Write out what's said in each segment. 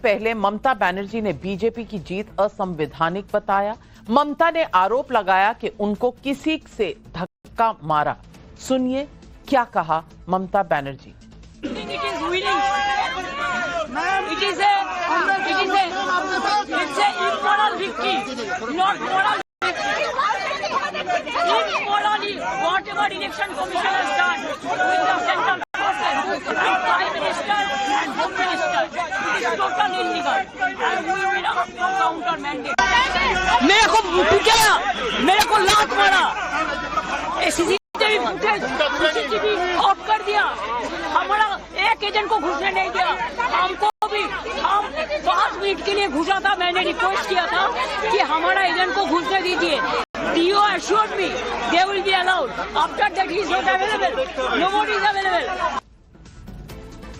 पहले ममता बनर्जी ने बीजेपी की जीत असंवैधानिक बताया। ममता ने आरोप लगाया कि उनको किसी से धक्का मारा। सुनिए क्या कहा Mamata Banerjee. Whatever election commission has done with the central forces and prime minister and home minister, it is totally illegal and we will counter mandate. मेरे को पीटा, मेरे को लात मारा, सीसीटीवी फुटेज ऑफ कर दिया, हमारा एक एजेंट को घुसने नहीं दिया, हमको भी हम 5 मिनट के लिए घुसा था। मैंने रिक्वेस्ट किया था कि हमारा एजेंट को घुसने दीजिए। DO assured me they will be allowed. After that he is not available. Nobody is available.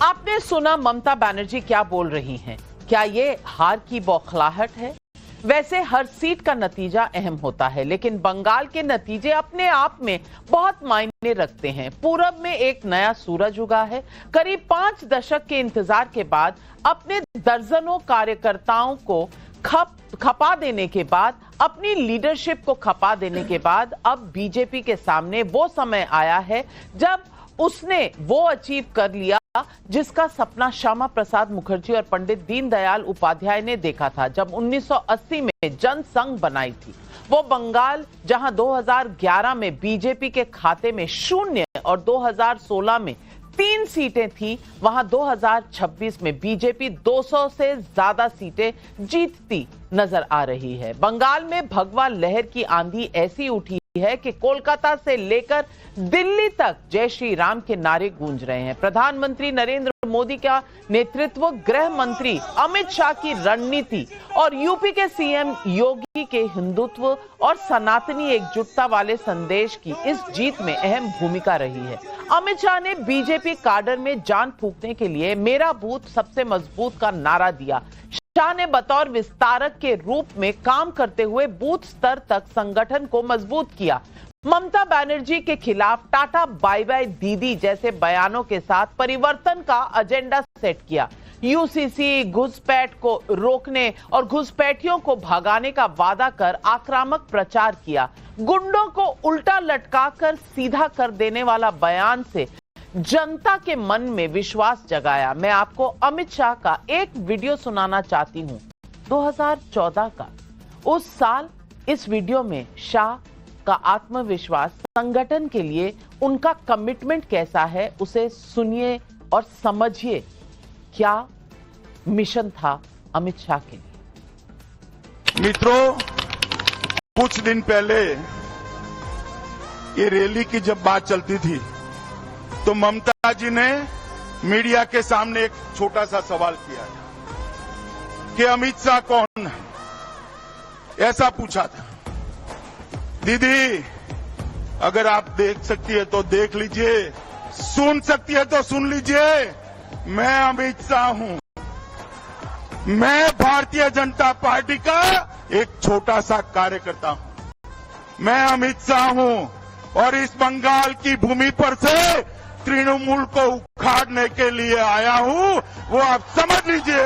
आपने सुना ममता बनर्जी क्या बोल रही हैं। क्या ये हार की बौखलाहट है? वैसे हर सीट का नतीजा अहम होता है, लेकिन बंगाल के नतीजे अपने आप में बहुत मायने रखते हैं। पूरब में एक नया सूरज उगा है। करीब 5 दशक के इंतजार के बाद अपने दर्जनों कार्यकर्ताओं को खपा देने के बाद, अपनी लीडरशिप को खपा देने के बाद अब बीजेपी के सामने वो समय आया है जब उसने वो अचीव कर लिया जिसका सपना श्यामा प्रसाद मुखर्जी और पंडित दीनदयाल उपाध्याय ने देखा था जब 1980 में जनसंघ बनाई थी। वो बंगाल जहां 2011 में बीजेपी के खाते में 0 और 2016 में 3 सीटें थी, वहां 2026 में बीजेपी 200 से ज्यादा सीटें जीतती नजर आ रही है। बंगाल में भगवा लहर की आंधी ऐसी उठी है कि कोलकाता से लेकर दिल्ली तक जय श्री राम के नारे गूंज रहे हैं। प्रधानमंत्री नरेंद्र मोदी का नेतृत्व, गृह मंत्री अमित शाह की रणनीति और यूपी के सीएम योगी के हिंदुत्व और सनातनी एकजुटता वाले संदेश की इस जीत में अहम भूमिका रही है। अमित शाह ने बीजेपी काडर में जान फूंकने के लिए मेरा बूथ सबसे मजबूत का नारा दिया। शाह ने बतौर विस्तारक के रूप में काम करते हुए बूथ स्तर तक संगठन को मजबूत किया। ममता बनर्जी के खिलाफ टाटा बाय बाय दीदी जैसे बयानों के साथ परिवर्तन का एजेंडा सेट किया। यूसीसी घुसपैठ को रोकने और घुसपैठियों को भगाने का वादा कर आक्रामक प्रचार किया। गुंडों को उल्टा लटकाकर सीधा कर देने वाला बयान से जनता के मन में विश्वास जगाया। मैं आपको अमित शाह का एक वीडियो सुनाना चाहती हूं, 2014 का। उस साल इस वीडियो में शाह का आत्मविश्वास, संगठन के लिए उनका कमिटमेंट कैसा है, उसे सुनिए और समझिए क्या मिशन था अमित शाह के लिए। मित्रों, कुछ दिन पहले ये रैली की जब बात चलती थी तो ममता जी ने मीडिया के सामने एक छोटा सा सवाल किया कि अमित शाह कौन है, ऐसा पूछा था। दीदी, अगर आप देख सकती है तो देख लीजिए, सुन सकती है तो सुन लीजिए, मैं अमित शाह हूं। मैं भारतीय जनता पार्टी का एक छोटा सा कार्यकर्ता हूं। मैं अमित शाह हूं और इस बंगाल की भूमि पर से तृणमूल को उखाड़ने के लिए आया हूं, वो आप समझ लीजिए।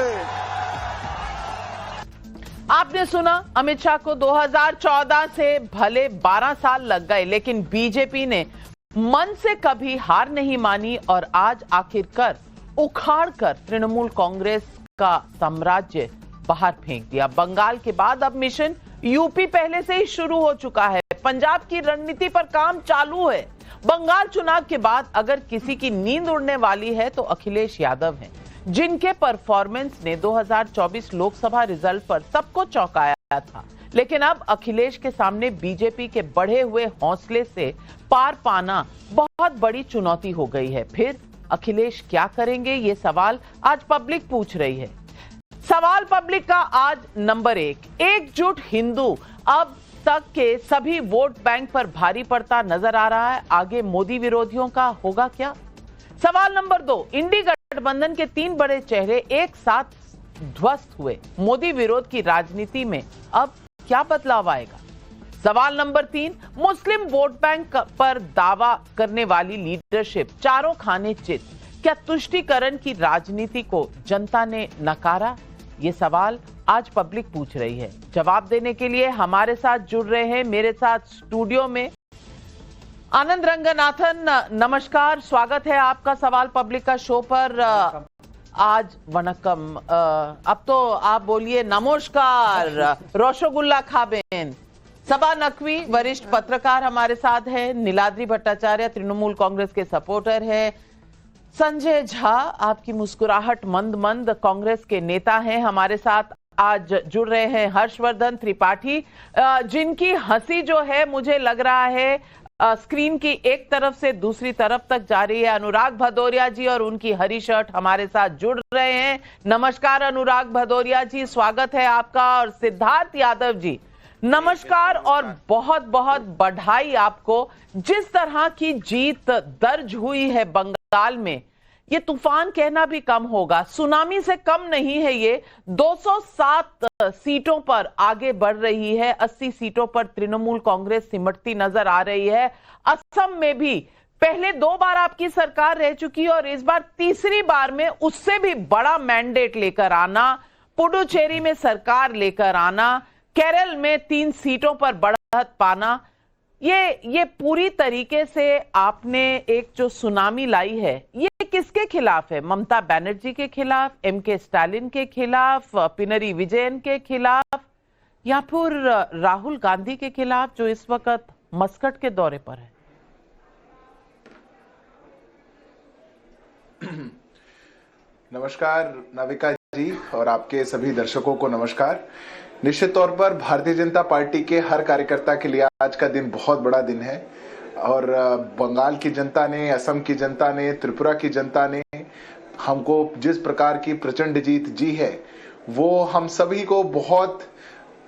आपने सुना, अमित शाह को 2014 से भले 12 साल लग गए, लेकिन बीजेपी ने मन से कभी हार नहीं मानी और आज आखिरकार उखाड़कर तृणमूल कांग्रेस का साम्राज्य बाहर फेंक दिया। बंगाल के बाद अब मिशन यूपी पहले से ही शुरू हो चुका है। पंजाब की रणनीति पर काम चालू है। बंगाल चुनाव के बाद अगर किसी की नींद उड़ने वाली है तो अखिलेश यादव हैं, जिनके परफॉर्मेंस ने 2024 लोकसभा रिजल्ट पर सबको चौंकाया था। लेकिन अब अखिलेश के सामने बीजेपी के बढ़े हुए हौसले से पार पाना बहुत बड़ी चुनौती हो गई है। फिर अखिलेश क्या करेंगे, ये सवाल आज पब्लिक पूछ रही है। सवाल पब्लिक का आज नंबर 1, एकजुट हिंदू अब तक के सभी वोट बैंक पर भारी पड़ता नजर आ रहा है। आगे मोदी विरोधियों का होगा क्या? सवाल नंबर 2, इंडी गठबंधन के 3 बड़े चेहरे एक साथ ध्वस्त हुए। मोदी विरोध की राजनीति में अब क्या बदलाव आएगा? सवाल नंबर 3, मुस्लिम वोट बैंक पर दावा करने वाली लीडरशिप चारों खाने चित। क्या तुष्टीकरण की राजनीति को जनता ने नकारा? ये सवाल आज पब्लिक पूछ रही है। जवाब देने के लिए हमारे साथ जुड़ रहे हैं, मेरे साथ स्टूडियो में आनंद रंगनाथन। नमस्कार, स्वागत है आपका सवाल पब्लिक का शो पर। आज वनकम, अब तो आप बोलिए नमस्कार। रोशोगुल्ला खाबेन, सबा नकवी वरिष्ठ पत्रकार हमारे साथ है। नीलाद्री भट्टाचार्य तृणमूल कांग्रेस के सपोर्टर है। संजय झा, आपकी मुस्कुराहट मंद मंद, कांग्रेस के नेता हैं, हमारे साथ आज जुड़ रहे हैं। हर्षवर्धन त्रिपाठी, जिनकी हंसी जो है मुझे लग रहा है स्क्रीन की एक तरफ से दूसरी तरफ तक जा रही है। अनुराग भदौरिया जी और उनकी हरी शर्ट हमारे साथ जुड़ रहे हैं। नमस्कार अनुराग भदौरिया जी, स्वागत है आपका। और सिद्धार्थ यादव जी, नमस्कार और बहुत बहुत बधाई आपको। जिस तरह की जीत दर्ज हुई है बंगाल में, ये तूफान कहना भी कम होगा, सुनामी से कम नहीं है। ये 207 सीटों पर आगे बढ़ रही है। 80 सीटों पर तृणमूल कांग्रेस सिमटती नजर आ रही है। असम में भी पहले 2 बार आपकी सरकार रह चुकी है और इस बार तीसरी बार में उससे भी बड़ा मैंडेट लेकर आना, पुडुचेरी में सरकार लेकर आना, केरल में 3 सीटों पर बढ़त पाना, ये पूरी तरीके से आपने एक जो सुनामी लाई है, ये किसके खिलाफ है? ममता बनर्जी के खिलाफ, एमके स्टालिन के खिलाफ, पिनरी विजयन के खिलाफ, या फिर राहुल गांधी के खिलाफ जो इस वक्त मस्कट के दौरे पर है? नमस्कार नाविका जी और आपके सभी दर्शकों को नमस्कार। निश्चित तौर पर भारतीय जनता पार्टी के हर कार्यकर्ता के लिए आज का दिन बहुत बड़ा दिन है और बंगाल की जनता ने, असम की जनता ने, त्रिपुरा की जनता ने हमको जिस प्रकार की प्रचंड जीत जी है, वो हम सभी को बहुत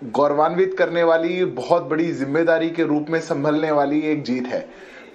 गौरवान्वित करने वाली, बहुत बड़ी जिम्मेदारी के रूप में संभलने वाली एक जीत है।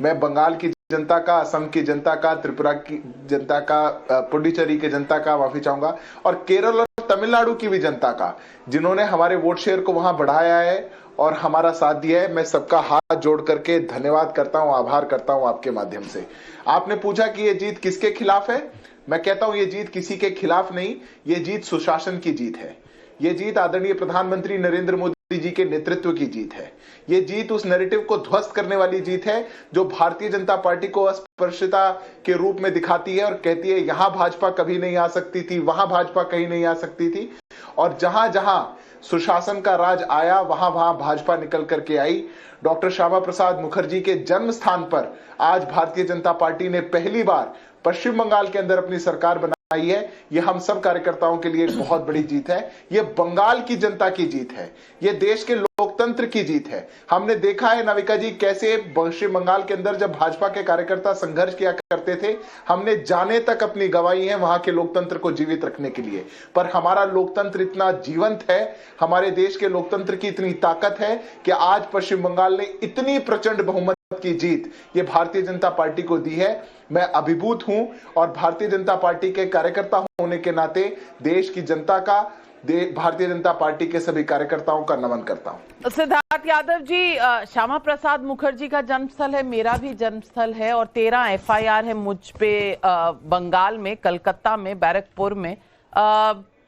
मैं बंगाल की जनता का, असम की जनता का, त्रिपुरा की जनता का, पुडुचेरी की जनता का माफी चाहूंगा और केरल और तमिलनाडु की भी जनता का, जिन्होंने हमारे वोट शेयर को वहां बढ़ाया है और हमारा साथ दिया है। मैं सबका हाथ जोड़ करके धन्यवाद करता हूं, आभार करता हूं आपके माध्यम से। आपने पूछा कि ये जीत किसके खिलाफ है, मैं कहता हूं ये जीत किसी के खिलाफ नहीं, ये जीत सुशासन की जीत है। ये जीत आदरणीय प्रधानमंत्री नरेंद्र मोदी जी के नेतृत्व की जीत है। ये जीत उस नैरेटिव को ध्वस्त करने वाली जीत है जो भारतीय जनता पार्टी को अस्पृश्यता के रूप में दिखाती है और कहती है यहां भाजपा कभी नहीं आ सकती थी, वहां भाजपा कहीं नहीं आ सकती थी, और जहां जहां सुशासन का राज आया वहां वहां भाजपा निकल करके आई। डॉक्टर श्यामा प्रसाद मुखर्जी के जन्म स्थान पर आज भारतीय जनता पार्टी ने पहली बार पश्चिम बंगाल के अंदर अपनी सरकार बनाई है। ये हम सब कार्यकर्ताओं के लिए एक बहुत बड़ी जीत है। ये बंगाल की जनता की जीत है, ये देश के लोकतंत्र की जीत है। हमने देखा है नाविका जी कैसे पश्चिम बंगाल के अंदर जब भाजपा के कार्यकर्ता संघर्ष किया करते थे, हमने जाने तक अपनी गवाही है वहां के लोकतंत्र को जीवित रखने के लिए। पर हमारा लोकतंत्र इतना जीवंत है, हमारे देश के लोकतंत्र की इतनी ताकत है कि आज पश्चिम बंगाल ने इतनी प्रचंड बहुमत की जीत ये भारतीय जनता पार्टी को दी है। मैं अभिभूत हूं और भारतीय जनता पार्टी के कार्यकर्ता होने के नाते देश की जनता का, भारतीय जनता पार्टी के सभी कार्यकर्ताओं का नमन करता हूं। सिद्धार्थ यादव जी, श्यामा प्रसाद मुखर्जी का जन्मस्थल है, मेरा भी जन्मस्थल है और 13 FIR है मुझ पे बंगाल में, कलकत्ता में, बैरकपुर में।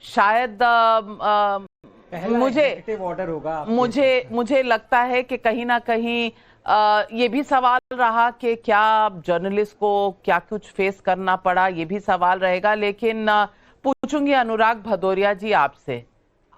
शायद मुझे लगता है कि कहीं ना कहीं ये भी सवाल रहा कि क्या जर्नलिस्ट को क्या कुछ फेस करना पड़ा, ये भी सवाल रहेगा। लेकिन पूछूंगी अनुराग भदौरिया जी आपसे,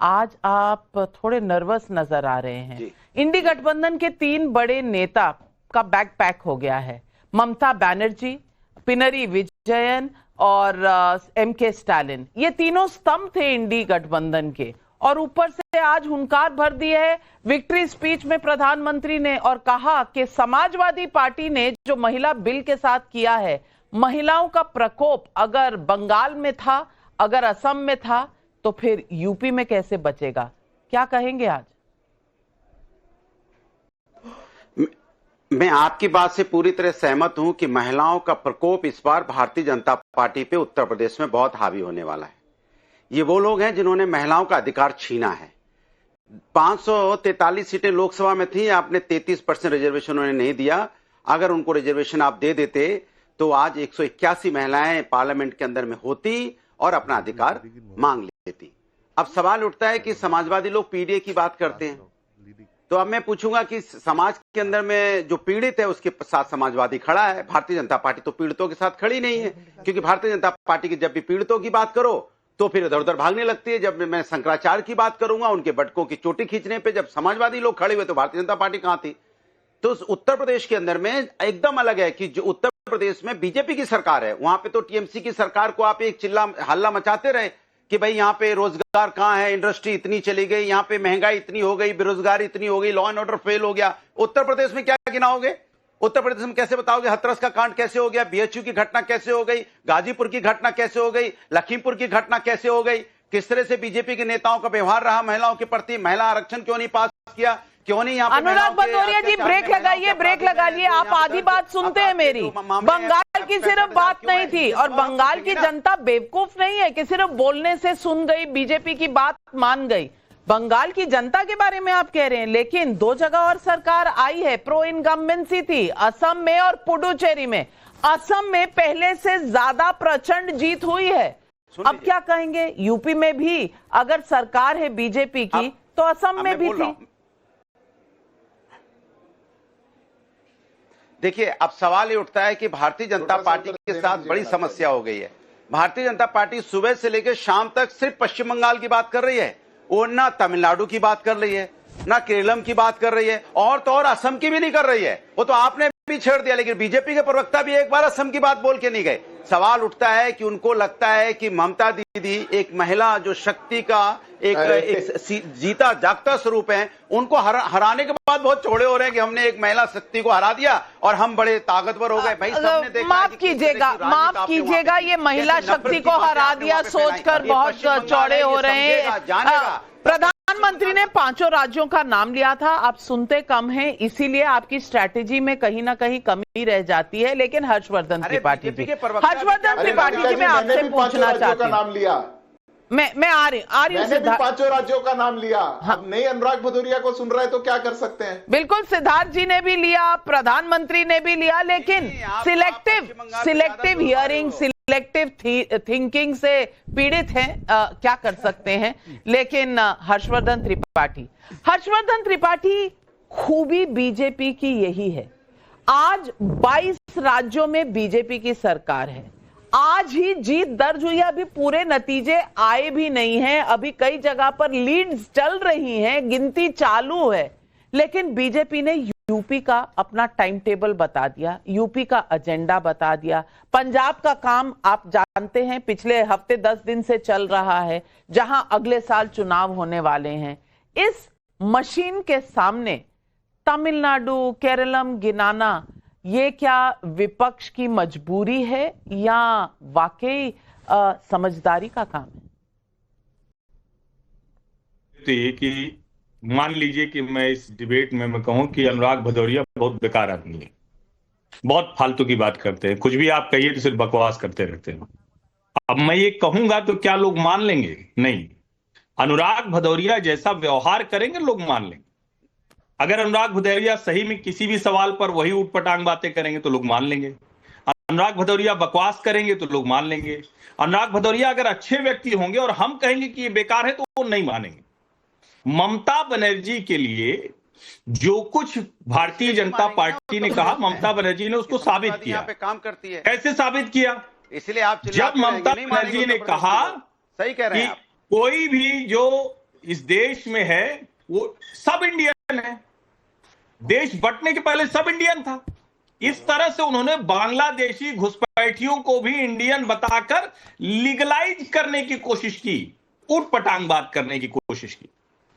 आज आप थोड़े नर्वस नजर आ रहे हैं। इंडी गठबंधन के 3 बड़े नेता का बैग पैक हो गया है, ममता बनर्जी, पिनरी विजयन और एमके स्टालिन। ये तीनों स्तंभ थे इंडी गठबंधन के, और ऊपर से आज हुंकार भर दी है विक्ट्री स्पीच में प्रधानमंत्री ने और कहा कि समाजवादी पार्टी ने जो महिला बिल के साथ किया है, महिलाओं का प्रकोप अगर बंगाल में था, अगर असम में था, तो फिर यूपी में कैसे बचेगा? क्या कहेंगे आज? मैं आपकी बात से पूरी तरह सहमत हूं कि महिलाओं का प्रकोप इस बार भारतीय जनता पार्टी पे उत्तर प्रदेश में बहुत हावी होने वाला है। ये वो लोग हैं जिन्होंने महिलाओं का अधिकार छीना है। 543 सीटें लोकसभा में थी, आपने 33% रिजर्वेशन उन्हें नहीं दिया। अगर उनको रिजर्वेशन आप दे देते तो आज 181 महिलाएं पार्लियामेंट के अंदर में होती और अपना अधिकार मांग लेती। अब सवाल उठता है कि समाजवादी लोग पीडीए की बात करते हैं, तो अब मैं पूछूंगा कि समाज के अंदर में जो पीड़ित है उसके साथ समाजवादी खड़ा है, भारतीय जनता पार्टी तो पीड़ितों के साथ खड़ी नहीं है, क्योंकि भारतीय जनता पार्टी की जब भी पीड़ितों की बात करो तो फिर इधर उधर भागने लगती है। जब मैं शंकराचार्य की बात करूंगा, उनके बटकों की चोटी खींचने पे जब समाजवादी लोग खड़े हुए तो भारतीय जनता पार्टी कहां थी। तो उत्तर प्रदेश के अंदर में एकदम अलग है कि जो उत्तर प्रदेश में बीजेपी की सरकार है, वहां पे तो टीएमसी की सरकार को आप एक चिल्ला हल्ला मचाते रहे कि भाई यहाँ पे रोजगार कहां है, इंडस्ट्री इतनी चली गई, यहाँ पे महंगाई इतनी हो गई, बेरोजगारी इतनी हो गई, लॉ एंड ऑर्डर फेल हो गया। उत्तर प्रदेश में क्या गिनाओगे? उत्तर प्रदेश में कैसे बताओगे हाथरस का कांड कैसे हो गया, बीएचयू की घटना कैसे हो गई, गाजीपुर की घटना कैसे हो गई, लखीमपुर की घटना कैसे हो गई, किस तरह से बीजेपी के नेताओं का व्यवहार रहा महिलाओं के प्रति, महिला आरक्षण क्यों नहीं पास किया, क्यों नहीं यहाँ पे अनुराग भदौरिया जी ब्रेक लगाइए, ब्रेक लगाइए। आप आधी बात सुनते हैं मेरी। बंगाल की सिर्फ बात नहीं थी, और बंगाल की जनता बेवकूफ नहीं है कि सिर्फ बोलने से सुन गई, बीजेपी की बात मान गई। बंगाल की जनता के बारे में आप कह रहे हैं, लेकिन दो जगह और सरकार आई है, प्रो इनकम्बेंसी थी, असम में और पुडुचेरी में। असम में पहले से ज्यादा प्रचंड जीत हुई है। अब क्या कहेंगे, यूपी में भी अगर सरकार है बीजेपी की तो असम में भी थी। देखिए, अब सवाल ये उठता है कि भारतीय जनता पार्टी के साथ बड़ी समस्या हो गई है। भारतीय जनता पार्टी सुबह से लेकर शाम तक सिर्फ पश्चिम बंगाल की बात कर रही है, वो ना तमिलनाडु की बात कर रही है, ना केरलम की बात कर रही है, और तो और असम की भी नहीं कर रही है। वो तो आपने भी छेड़ दिया, लेकिन बीजेपी के प्रवक्ता भी एक बार असम की बात बोल के नहीं गए। सवाल उठता है कि उनको लगता है कि ममता दीदी एक महिला जो शक्ति का एक जीता जागता स्वरूप है, उनको हराने के बाद बहुत चौड़े हो रहे हैं कि हमने एक महिला शक्ति को हरा दिया और हम बड़े ताकतवर हो गए। भाई सबने देखा, माफ कीजिएगा, ये महिला शक्ति को हरा दिया सोचकर बहुत चौड़े हो रहे हैं। प्रधानमंत्री ने 5 राज्यों का नाम लिया था, आप सुनते कम हैं, इसीलिए आपकी स्ट्रैटेजी में कहीं ना कहीं कमी रह जाती है। लेकिन हर्षवर्धन त्रिपाठी जी, हर्षवर्धन त्रिपाठी जी, मैं आपसे पूछना चाहती हूँ, मैं आ रही हूँ। 5 राज्यों का नाम लिया, अब नहीं अनुराग भदौरिया को सुन रहे तो क्या कर सकते हैं? बिल्कुल, सिद्धार्थ जी ने भी लिया, प्रधानमंत्री ने भी लिया, लेकिन सिलेक्टिव हियरिंग, सिलेक्टिव थिंकिंग से पीड़ित हैं, क्या कर सकते हैं। लेकिन हर्षवर्धन त्रिपाठी खूबी बीजेपी की यही है। आज 22 राज्यों में बीजेपी की सरकार है, आज ही जीत दर्ज हुई है, अभी पूरे नतीजे आए भी नहीं हैं, अभी कई जगह पर लीड्स चल रही हैं, गिनती चालू है। लेकिन बीजेपी ने यूपी का अपना टाइम टेबल बता दिया, यूपी का एजेंडा बता दिया। पंजाब का काम आप जानते हैं, पिछले हफ्ते 10 दिन से चल रहा है, जहां अगले साल चुनाव होने वाले हैं। इस मशीन के सामने तमिलनाडु, केरलम गिनाना, ये क्या विपक्ष की मजबूरी है या वाकई समझदारी का काम है? तो ये कि मान लीजिए कि मैं इस डिबेट में मैं कहूं कि अनुराग भदौरिया बहुत बेकार आदमी है, बहुत फालतू की बात करते हैं, कुछ भी आप कहिए तो सिर्फ बकवास करते रहते हैं। अब मैं ये कहूंगा तो क्या लोग मान लेंगे? नहीं। अनुराग भदौरिया जैसा व्यवहार करेंगे लोग मान लेंगे। अगर अनुराग भदौरिया सही में किसी भी सवाल पर वही उठपटांग बातें करेंगे तो लोग मान लेंगे। अनुराग भदौरिया बकवास करेंगे तो लोग मान लेंगे। अनुराग भदौरिया अगर अच्छे व्यक्ति होंगे और हम कहेंगे कि ये बेकार है तो वो नहीं मानेंगे। ममता बनर्जी के लिए जो कुछ भारतीय जनता पार्टी ने कहा, ममता बनर्जी ने उसको साबित किया। काम करती है, कैसे साबित किया? इसलिए आप जब ममता बनर्जी ने कहा सही कह रहे हैं आप, कोई भी जो इस देश में है वो सब इंडियन है, देश बंटने के पहले सब इंडियन था। इस तरह से उन्होंने बांग्लादेशी घुसपैठियों को भी इंडियन बताकर लीगलाइज करने की कोशिश की, उठपटांग बात करने की कोशिश की।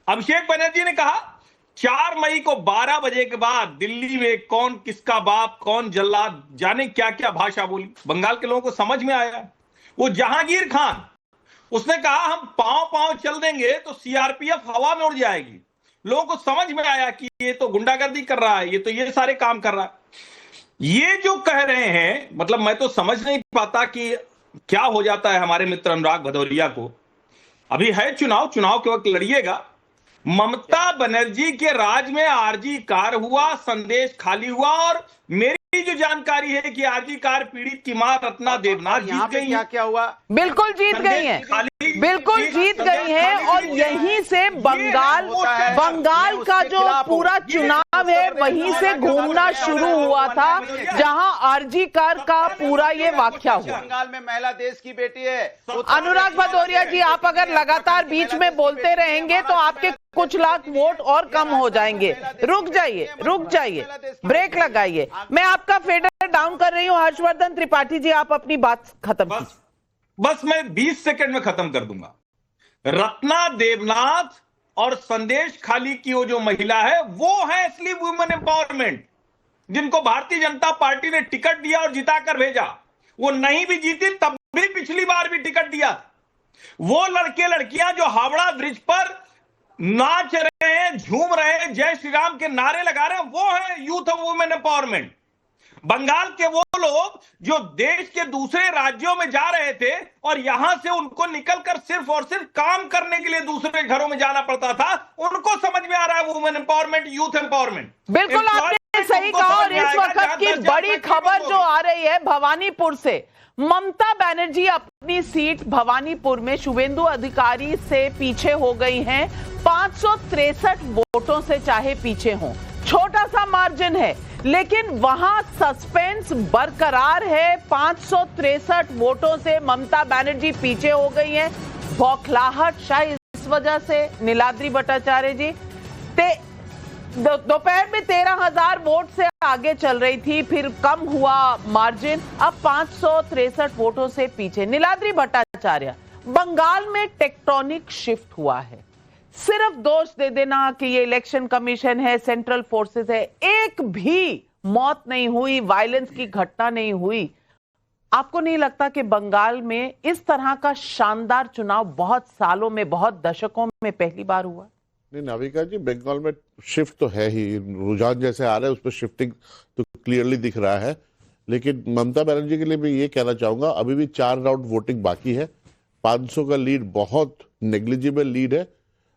अभिषेक बनर्जी ने कहा 4 मई को 12 बजे के बाद दिल्ली में कौन किसका बाप, कौन जल्लाद, जाने क्या क्या भाषा बोली, बंगाल के लोगों को समझ में आया। वो जहांगीर खान, उसने कहा हम पांव पांव चल देंगे तो सीआरपीएफ हवा में उड़ जाएगी। लोगों को समझ में आया कि ये तो गुंडागर्दी कर रहा है, ये तो ये सारे काम कर रहा है। ये जो कह रहे हैं, मतलब मैं तो समझ नहीं पाता कि क्या हो जाता है हमारे मित्र अनुराग भदौरिया को। अभी है चुनाव के वक्त लड़िएगा। ममता बनर्जी के राज में आरजी कार हुआ, संदेश खाली हुआ और मेरी मेरी जो जानकारी है कि आरजी कार पीड़ित की मां रत्ना देवनाथ यहाँ जीत पे गई क्या है। क्या हुआ? बिल्कुल जीत गई हैं, बिल्कुल जीत गई हैं और यहीं से बंगाल का जो पूरा चुनाव है वहीं से घूमना शुरू हुआ था, जहां आरजी कार का पूरा ये वाकया हुआ। बंगाल में महिला देश की बेटी है। अनुराग भदौरिया जी, आप अगर लगातार बीच में बोलते रहेंगे तो आपके कुछ लाख वोट और कम हो जाएंगे। रुक जाइए, ब्रेक लगाइए। मैं आपका फेडर डाउन कर रही हूं। हर्षवर्धन त्रिपाठी जी, आप अपनी बात खत्म कीजिए। बस मैं 20 सेकंड में खत्म कर दूंगा। रत्ना देवनाथ और संदेश खाली की वो जो महिला है वो है असली वुमेन एम्पावरमेंट, जिनको भारतीय जनता पार्टी ने टिकट दिया और जिताकर भेजा। वो नहीं भी जीती तब भी पिछली बार भी टिकट दिया। वो लड़के लड़कियां जो हावड़ा ब्रिज पर नाच रहे हैं, झूम रहे हैं, जय श्री राम के नारे लगा रहे हैं, वो है youth of women empowerment. Bengal के वो लोग जो देश के दूसरे राज्यों में जा रहे थे और यहां से उनको निकलकर सिर्फ और सिर्फ काम करने के लिए दूसरे घरों में जाना पड़ता था, उनको समझ में आ रहा है वुमेन एम्पावरमेंट, यूथ एम्पावरमेंट। बिल्कुल आपने सही कहा। और इस वक्त की बड़ी खबर जो आ रही है भवानीपुर से, ममता बनर्जी अपनी सीट भवानीपुर में शुभेंदु अधिकारी से पीछे हो गई हैं। 563 वोटों से चाहे पीछे हों, छोटा सा मार्जिन है, लेकिन वहां सस्पेंस बरकरार है। 563 वोटों से ममता बनर्जी पीछे हो गई हैं। बौखलाहट शायद इस वजह से, नीलाद्री भट्टाचार्य जी, दोपहर में 13,000 वोट से आगे चल रही थी, फिर कम हुआ मार्जिन, अब 563 वोटों से पीछे। नीलाद्री भट्टाचार्य, बंगाल में टेक्टोनिक शिफ्ट हुआ है। सिर्फ दोष दे देना कि ये इलेक्शन कमीशन है, सेंट्रल फोर्सेस है, एक भी मौत नहीं हुई, वायलेंस की घटना नहीं हुई। आपको नहीं लगता कि बंगाल में इस तरह का शानदार चुनाव बहुत सालों में, बहुत दशकों में पहली बार हुआ? नहीं नाविका जी, बंगाल में शिफ्ट तो है ही, रुझान जैसे आ रहा है उस पर शिफ्टिंग तो क्लियरली दिख रहा है। लेकिन ममता बनर्जी के लिए मैं ये कहना चाहूंगा, अभी भी 4 राउंड वोटिंग बाकी है। 500 का लीड बहुत नेग्लिजिबल लीड है।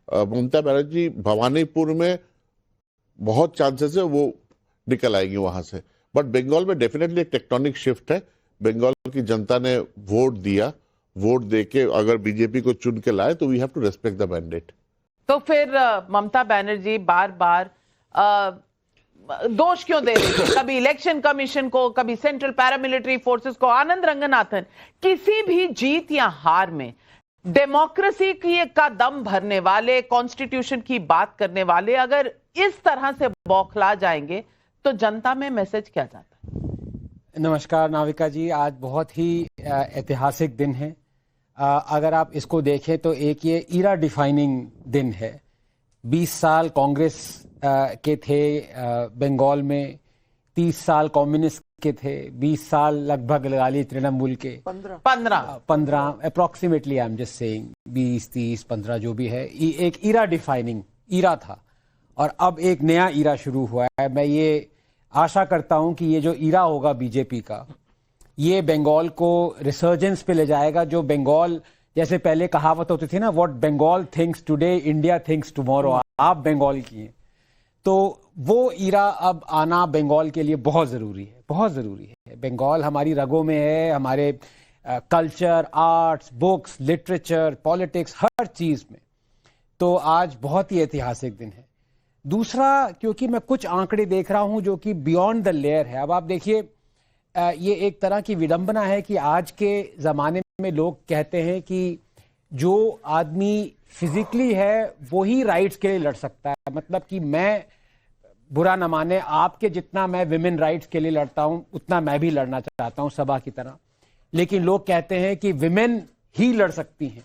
ममता बनर्जी भवानीपुर में बहुत चांसेस है वो निकल आएंगी वहां से, बट बंगाल में डेफिनेटली एक टेक्टोनिक शिफ्ट है। बंगाल की जनता ने वोट दिया, वोट देके अगर बीजेपी को चुन के लाए तो we have to respect the mandate. तो फिर ममता बनर्जी बार बार दोष क्यों दे रही थी? कभी इलेक्शन कमीशन को, कभी सेंट्रल पैरामिलिट्री फोर्सेस को। आनंद रंगनाथन, किसी भी जीत या हार में डेमोक्रेसी का दम भरने वाले, कॉन्स्टिट्यूशन की बात करने वाले अगर इस तरह से बौखला जाएंगे तो जनता में मैसेज क्या जाता है? नमस्कार नाविका जी, आज बहुत ही ऐतिहासिक दिन है। अगर आप इसको देखें तो एक ये ईरा डिफाइनिंग दिन है। 20 साल कांग्रेस के थे बंगाल में, 30 साल कम्युनिस्ट के थे, 20 साल लगभग लगा ली तृणमूल के, 15 approximately, I am just saying, 20, 30, 15 जो भी है, एक ईरा डिफाइनिंग ईरा था। और अब एक नया ईरा शुरू हुआ है। मैं ये आशा करता हूं कि ये जो ईरा होगा बीजेपी का, ये बंगाल को रिसर्जेंस पे ले जाएगा। जो बंगाल, जैसे पहले कहावत होती थी ना, what Bengal thinks today India thinks tomorrow, आप बंगाल की हैं, तो वो ईरा अब आना बंगाल के लिए बहुत ज़रूरी है, बहुत ज़रूरी है। बंगाल हमारी रगों में है, हमारे culture, arts, books, literature, politics, हर चीज़ में। तो आज बहुत ही ऐतिहासिक दिन है। दूसरा, क्योंकि मैं कुछ आंकड़े देख रहा हूं जो कि बियॉन्ड द लेयर है। अब आप देखिए, ये एक तरह की विडंबना है कि आज के ज़माने में लोग कहते हैं कि जो आदमी फिजिकली है वही राइट्स के लिए लड़ सकता है। मतलब कि मैं, बुरा न माने, आपके जितना मैं विमेन राइट्स के लिए लड़ता हूं उतना मैं भी लड़ना चाहता हूं सबा की तरह, लेकिन लोग कहते हैं कि विमेन ही लड़ सकती हैं।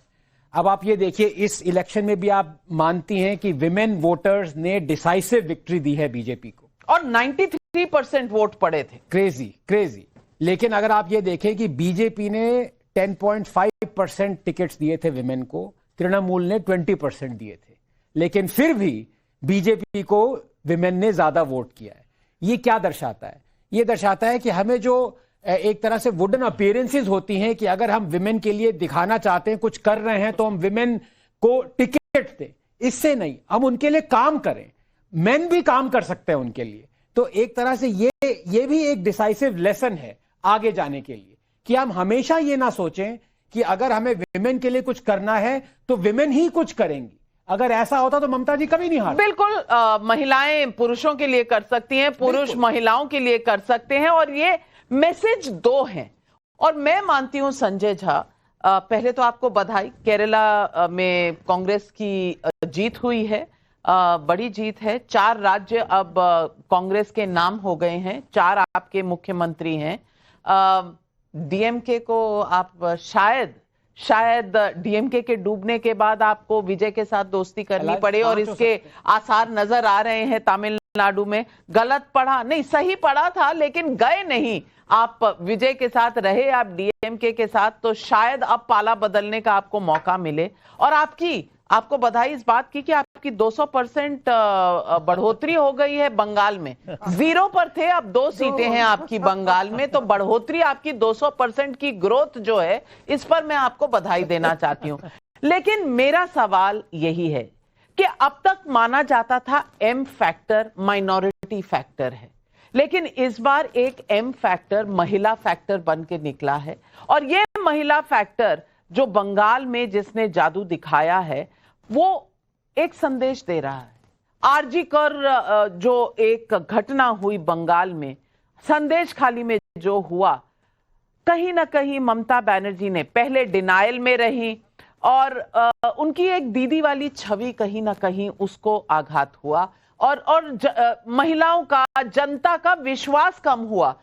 अब आप ये देखिए, इस इलेक्शन में भी आप मानती हैं कि विमेन वोटर्स ने डिसाइसिव विक्ट्री दी है बीजेपी को, और 93% वोट पड़े थे। क्रेजी। लेकिन अगर आप ये देखें कि बीजेपी ने 10.5% टिकट्स दिए थे विमेन को, तृणमूल ने 20% दिए थे, लेकिन फिर भी बीजेपी को विमेन ने ज्यादा वोट किया है। ये क्या दर्शाता है? ये दर्शाता है कि हमें जो एक तरह से वुडन अपीयरेंसेस होती हैं कि अगर हम विमेन के लिए दिखाना चाहते हैं, कुछ कर रहे हैं, तो हम विमेन को टिकट दें। इससे नहीं, हम उनके लिए काम करें। मेन भी काम कर सकते हैं उनके लिए। तो एक तरह से ये भी एक डिसाइसिव लेसन है आगे जाने के लिए, कि हम हमेशा ये ना सोचें कि अगर हमें विमेन के लिए कुछ करना है तो विमेन ही कुछ करेंगी। अगर ऐसा होता तो ममता जी कभी नहीं हारती। बिल्कुल, महिलाएं पुरुषों के लिए कर सकती हैं, पुरुष महिलाओं के लिए कर सकते हैं, और ये मैसेज दो हैं। और मैं मानती हूं संजय झा, पहले तो आपको बधाई, केरला में कांग्रेस की जीत हुई है, बड़ी जीत है। 4 राज्य अब कांग्रेस के नाम हो गए हैं, 4 आपके मुख्यमंत्री हैं। डीएमके को आप शायद डीएमके के डूबने के बाद आपको विजय के साथ दोस्ती करनी पड़े, और इसके आसार नजर आ रहे हैं तमिलनाडु में। गलत पढ़ा नहीं, सही पढ़ा था, लेकिन गए नहीं, आप विजय के साथ रहे, आप डीएमके के साथ, तो शायद अब पाला बदलने का आपको मौका मिले। और आपको बधाई इस बात की कि आपकी 200% बढ़ोतरी हो गई है बंगाल में। 0 पर थे, अब 2 सीटें हैं आपकी बंगाल में, तो बढ़ोतरी आपकी 200% की ग्रोथ जो है, इस पर मैं आपको बधाई देना चाहती हूं। लेकिन मेरा सवाल यही है कि अब तक माना जाता था एम फैक्टर माइनॉरिटी फैक्टर है, लेकिन इस बार एक एम फैक्टर महिला फैक्टर बन के निकला है। और ये महिला फैक्टर जो बंगाल में जिसने जादू दिखाया है, वो एक संदेश दे रहा है। आरजी कर जो एक घटना हुई बंगाल में, संदेश खाली में जो हुआ, कहीं ना कहीं ममता बनर्जी ने पहले डिनायल में रही, और उनकी एक दीदी वाली छवि कहीं ना कहीं उसको आघात हुआ, और महिलाओं का, जनता का विश्वास कम हुआ।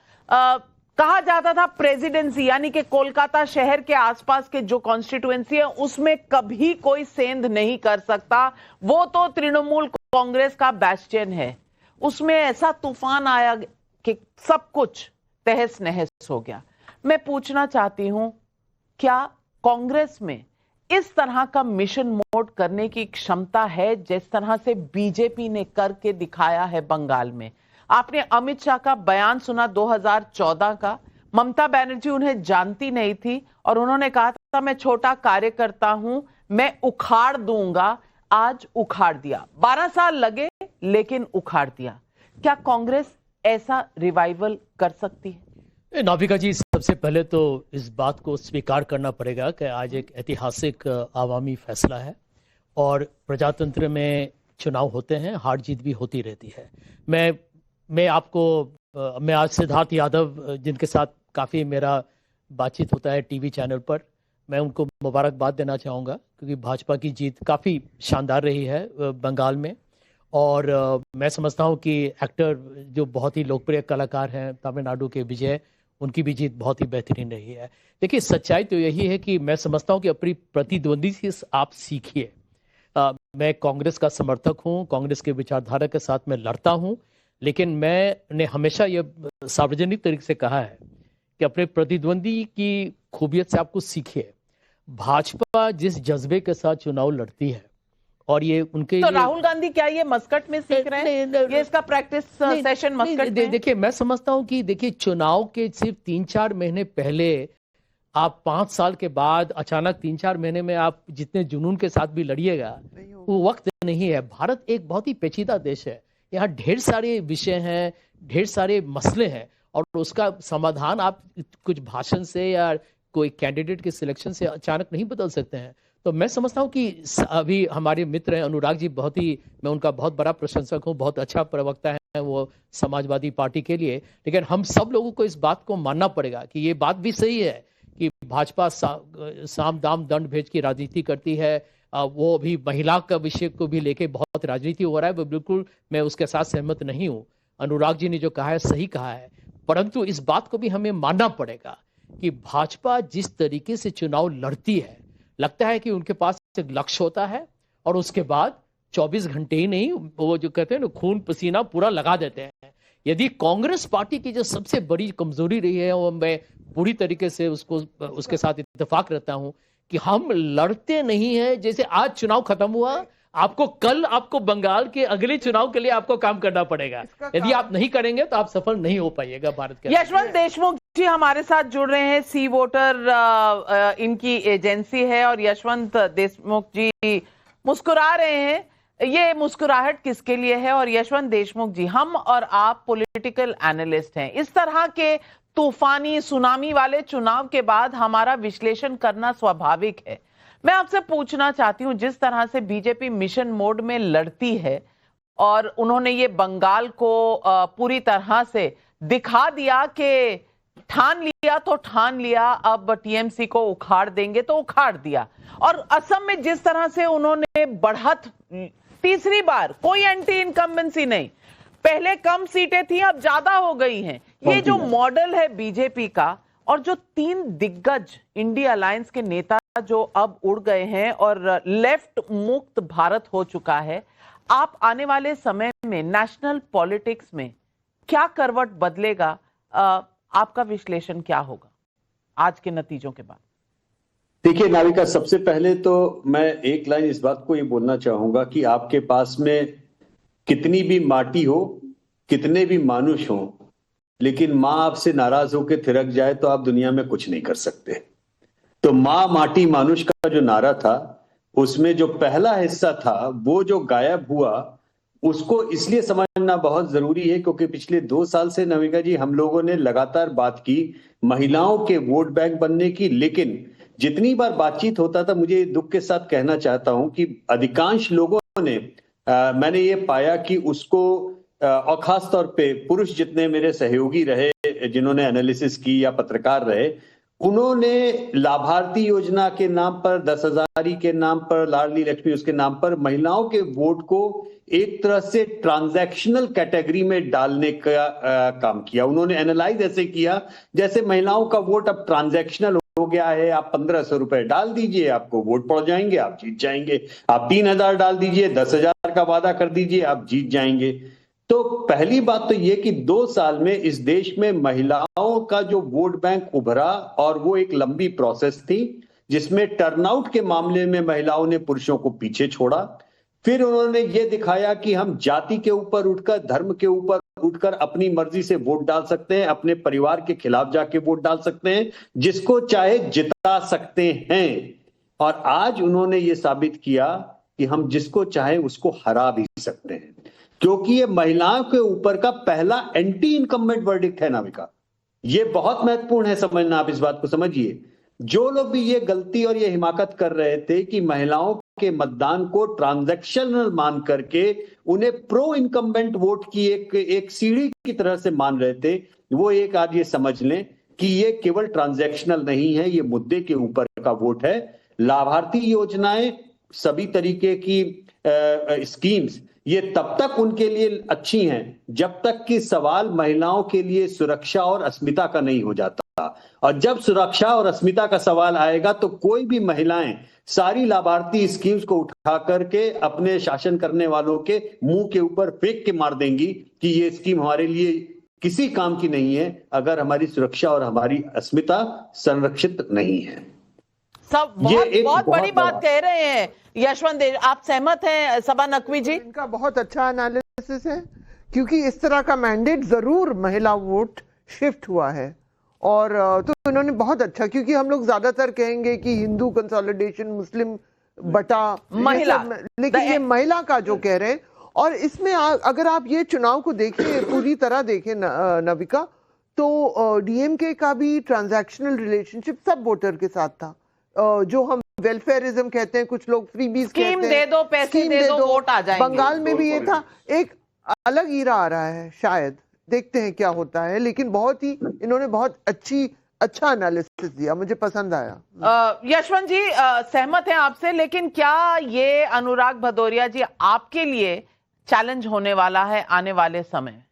कहा जाता था प्रेसिडेंसी, यानी कि कोलकाता शहर के आसपास के जो कॉन्स्टिट्यूएंसी है उसमें कभी कोई सेंध नहीं कर सकता, वो तो तृणमूल कांग्रेस का बैस्टियन है। उसमें ऐसा तूफान आया कि सब कुछ तहस नहस हो गया। मैं पूछना चाहती हूं, क्या कांग्रेस में इस तरह का मिशन मोड करने की क्षमता है जिस तरह से बीजेपी ने करके दिखाया है बंगाल में? आपने अमित शाह का बयान सुना 2014 का, ममता बनर्जी उन्हें जानती नहीं थी और उन्होंने कहा था मैं छोटा कार्यकर्ता हूं, मैं उखाड़ दूंगा। आज उखाड़ दिया, 12 साल लगे लेकिन उखाड़ दिया। क्या कांग्रेस ऐसा रिवाइवल कर सकती है? नाभिका जी, सबसे पहले तो इस बात को स्वीकार करना पड़ेगा कि आज एक ऐतिहासिक आवामी फैसला है, और प्रजातंत्र में चुनाव होते हैं, हार जीत भी होती रहती है। मैं आज सिद्धार्थ यादव, जिनके साथ काफ़ी मेरा बातचीत होता है टीवी चैनल पर, मैं उनको मुबारकबाद देना चाहूँगा, क्योंकि भाजपा की जीत काफ़ी शानदार रही है बंगाल में। और मैं समझता हूँ कि एक्टर जो बहुत ही लोकप्रिय कलाकार हैं तमिलनाडु के विजय, उनकी भी जीत बहुत ही बेहतरीन रही है। देखिए, सच्चाई तो यही है कि मैं समझता हूँ कि अपनी प्रतिद्वंदी से आप सीखिए। मैं कांग्रेस का समर्थक हूँ, कांग्रेस के विचारधारा के साथ मैं लड़ता हूँ, लेकिन मैंने हमेशा ये सार्वजनिक तरीके से कहा है कि अपने प्रतिद्वंदी की खूबियत से आपको सीखिए। भाजपा जिस जज्बे के साथ चुनाव लड़ती है, और ये उनके तो राहुल गांधी क्या ये मस्कट में सीख रहे हैं? ये इसका प्रैक्टिस सेशन मस्कट में? देखिए, मैं समझता हूं कि देखिए, चुनाव के सिर्फ 3-4 महीने पहले, आप 5 साल के बाद अचानक 3-4 महीने में आप जितने जुनून के साथ भी लड़िएगा, वो वक्त नहीं है। भारत एक बहुत ही पेचीदा देश है, यहाँ ढेर सारे विषय हैं, ढेर सारे मसले हैं, और उसका समाधान आप कुछ भाषण से या कोई कैंडिडेट के सिलेक्शन से अचानक नहीं बदल सकते हैं। तो मैं समझता हूँ कि अभी हमारे मित्र हैं अनुराग जी, मैं उनका बहुत बड़ा प्रशंसक हूँ, बहुत अच्छा प्रवक्ता है वो समाजवादी पार्टी के लिए। लेकिन हम सब लोगों को इस बात को मानना पड़ेगा कि ये बात भी सही है कि भाजपा साम दाम दंड भेद की राजनीति करती है। वो भी महिला का विषय को भी लेके बहुत राजनीति हो रहा है, वो बिल्कुल मैं उसके साथ सहमत नहीं हूँ। अनुराग जी ने जो कहा है सही कहा है, परंतु इस बात को भी हमें मानना पड़ेगा कि भाजपा जिस तरीके से चुनाव लड़ती है, लगता है कि उनके पास एक लक्ष्य होता है, और उसके बाद 24 घंटे ही नहीं, वो जो कहते हैं ना, खून पसीना पूरा लगा देते हैं। यदि कांग्रेस पार्टी की जो सबसे बड़ी कमजोरी रही है, वो मैं पूरी तरीके से उसके साथ इत्तेफाक रहता हूं कि हम लड़ते नहीं है। जैसे आज चुनाव खत्म हुआ, आपको बंगाल के अगले चुनाव के लिए आपको काम करना पड़ेगा। यदि आप नहीं करेंगे तो आप सफल नहीं हो पाइएगा भारत के। यशवंत देशमुख जी हमारे साथ जुड़ रहे हैं, सी वोटर इनकी एजेंसी है, और यशवंत देशमुख जी मुस्कुरा रहे हैं। ये मुस्कुराहट किसके लिए है? और यशवंत देशमुख जी, हम और आप पॉलिटिकल एनालिस्ट हैं, इस तरह के तूफानी सुनामी वाले चुनाव के बाद हमारा विश्लेषण करना स्वाभाविक है। मैं आपसे पूछना चाहती हूं, जिस तरह से बीजेपी मिशन मोड में लड़ती है और उन्होंने ये बंगाल को पूरी तरह से दिखा दिया कि ठान लिया तो ठान लिया, अब टीएमसी को उखाड़ देंगे तो उखाड़ दिया, और असम में जिस तरह से उन्होंने बढ़त, तीसरी बार कोई एंटी इनकम्बेंसी नहीं, पहले कम सीटें थी अब ज्यादा हो गई हैं, ये जो मॉडल है बीजेपी का, और जो 3 दिग्गज इंडिया अलायंस के नेता जो अब उड़ गए हैं और लेफ्ट मुक्त भारत हो चुका है, आप आने वाले समय में नेशनल पॉलिटिक्स में क्या करवट बदलेगा? आपका विश्लेषण क्या होगा आज के नतीजों के बाद? देखिए नाविका, सबसे पहले तो मैं एक लाइन इस बात को ये बोलना चाहूंगा कि आपके पास में कितनी भी माटी हो, कितने भी मानुष हो, लेकिन माँ आपसे नाराज होकर थिरक जाए तो आप दुनिया में कुछ नहीं कर सकते। तो माँ माटी मानुष का जो नारा था, उसमें जो पहला हिस्सा था वो जो गायब हुआ, उसको इसलिए समझना बहुत जरूरी है क्योंकि पिछले 2 साल से नविका जी हम लोगों ने लगातार बात की महिलाओं के वोट बैंक बनने की, लेकिन जितनी बार बातचीत होता था, मुझे दुख के साथ कहना चाहता हूं कि अधिकांश लोगों ने मैंने ये पाया कि उसको और खास तौर पे पुरुष जितने मेरे सहयोगी रहे, जिन्होंने एनालिसिस की या पत्रकार रहे, उन्होंने लाभार्थी योजना के नाम पर, 10,000 के नाम पर, लाडली लक्ष्मी उसके नाम पर महिलाओं के वोट को एक तरह से ट्रांजैक्शनल कैटेगरी में डालने का काम किया। उन्होंने एनालाइज ऐसे किया जैसे महिलाओं का वोट अब ट्रांजैक्शनल हो गया है, आप 1,500 रुपए डाल दीजिए, आपको वोट पड़ जाएंगे, आप जीत जाएंगे, आप 3,000 डाल दीजिए, 10,000 का वादा कर दीजिए, आप जीत जाएंगे। तो पहली बात तो ये कि 2 साल में इस देश में महिलाओं का जो वोट बैंक उभरा, और वो एक लंबी प्रोसेस थी जिसमें टर्नआउट के मामले में महिलाओं ने पुरुषों को पीछे छोड़ा। फिर उन्होंने ये दिखाया कि हम जाति के ऊपर उठकर, धर्म के ऊपर उठकर अपनी मर्जी से वोट डाल सकते हैं, अपने परिवार के खिलाफ जाके वोट डाल सकते हैं, जिसको चाहे जिता सकते हैं। और आज उन्होंने ये साबित किया कि हम जिसको चाहे उसको हरा भी सकते हैं, क्योंकि ये महिलाओं के ऊपर का पहला एंटी इनकम्बेंट वर्डिक्ट है नाविका। ये बहुत महत्वपूर्ण है समझना, आप इस बात को समझिए। जो लोग भी ये गलती और ये हिमाकत कर रहे थे कि महिलाओं के मतदान को ट्रांजैक्शनल मान करके उन्हें प्रो इनकम्बेंट वोट की एक सीढ़ी की तरह से मान रहे थे, वो एक आज ये समझ लें कि ये केवल ट्रांजैक्शनल नहीं है, ये मुद्दे के ऊपर का वोट है। लाभार्थी योजनाएं, सभी तरीके की स्कीम्स, ये तब तक उनके लिए अच्छी हैं जब तक कि सवाल महिलाओं के लिए सुरक्षा और अस्मिता का नहीं हो जाता। और जब सुरक्षा और अस्मिता का सवाल आएगा तो कोई भी महिलाएं सारी लाभार्थी स्कीम्स को उठा करके अपने शासन करने वालों के मुंह के ऊपर फेंक के मार देंगी कि ये स्कीम हमारे लिए किसी काम की नहीं है अगर हमारी सुरक्षा और हमारी अस्मिता संरक्षित नहीं है। सब बहुत बड़ी बात कह रहे हैं यशवंत देव, आप सहमत हैं सबा नकवी जी? इनका बहुत अच्छा एनालिसिस है, क्योंकि इस तरह का मैंडेट जरूर महिला वोट शिफ्ट हुआ है, और तो इन्होंने बहुत अच्छा, क्योंकि हम लोग ज्यादातर कहेंगे कि हिंदू कंसोलिडेशन, मुस्लिम बटा महिला, लेकिन ये महिला का जो कह रहे हैं। और इसमें अगर आप ये चुनाव को देखें, पूरी तरह देखें नविका, तो डीएमके का भी ट्रांजैक्शनल रिलेशनशिप सब वोटर के साथ था। जो हम वेलफेयरिज्म कहते हैं, कुछ लोग फ्रीबीज कहते हैं, दे दो, पैसे दे दो, वोट आ जाएंगे। बंगाल में भी ये था। एक अलग ईरा आ रहा है, शायद देखते हैं क्या होता है, लेकिन बहुत ही इन्होंने बहुत अच्छा एनालिसिस दिया, मुझे पसंद आया। यशवंत जी सहमत हैं आपसे, लेकिन क्या ये अनुराग भदौरिया जी आपके लिए चैलेंज होने वाला है आने वाले समय?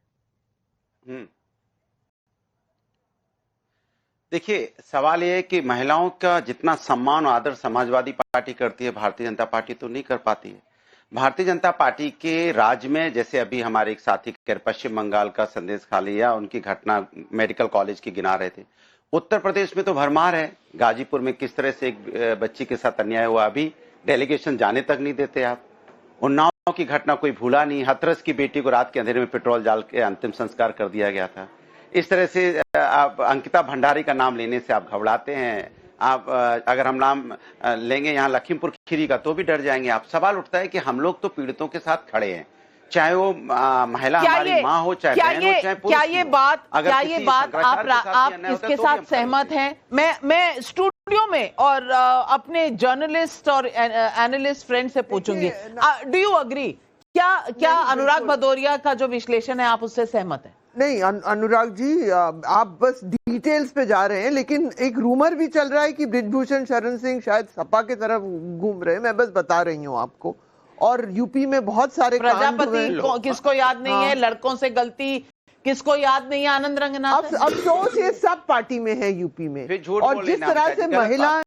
देखिए, सवाल यह है कि महिलाओं का जितना सम्मान और आदर समाजवादी पार्टी करती है, भारतीय जनता पार्टी तो नहीं कर पाती है। भारतीय जनता पार्टी के राज में, जैसे अभी हमारे एक साथी पश्चिम बंगाल का संदेश खा लिया, उनकी घटना मेडिकल कॉलेज की गिना रहे थे। उत्तर प्रदेश में तो भरमार है, गाजीपुर में किस तरह से एक बच्ची के साथ अन्याय हुआ, अभी डेलीगेशन जाने तक नहीं देते आप। उन्नाव की घटना कोई भूला नहीं, हाथरस की बेटी को रात के अंधेरे में पेट्रोल डाल के अंतिम संस्कार कर दिया गया था। इस तरह से आप अंकिता भंडारी का नाम लेने से आप घबराते हैं, आप अगर हम नाम लेंगे यहाँ लखीमपुर खीरी का तो भी डर जाएंगे आप। सवाल उठता है कि हम लोग तो पीड़ितों के साथ खड़े हैं, चाहे वो महिला हमारी माँ हो, चाहे बहन हो, चाहे पुरुष हो। क्या ये बात आप इसके साथ सहमत हैं? मैं स्टूडियो में और अपने जर्नलिस्ट और एनालिस्ट फ्रेंड से पूछूंगी, डू यू अग्री? क्या अनुराग भदौरिया का जो विश्लेषण है आप उससे सहमत हैं? नहीं अनुराग जी, आप बस डिटेल्स पे जा रहे हैं, लेकिन एक रूमर भी चल रहा है कि बृजभूषण शरण सिंह शायद सपा की तरफ घूम रहे हैं। मैं बस बता रही हूँ आपको। और यूपी में बहुत सारे प्रजापति किसको याद नहीं है, लड़कों से गलती किसको याद नहीं है, आनंद रंगनाथ। अफसोस ये सब पार्टी में है यूपी में। और जिस तरह से महिला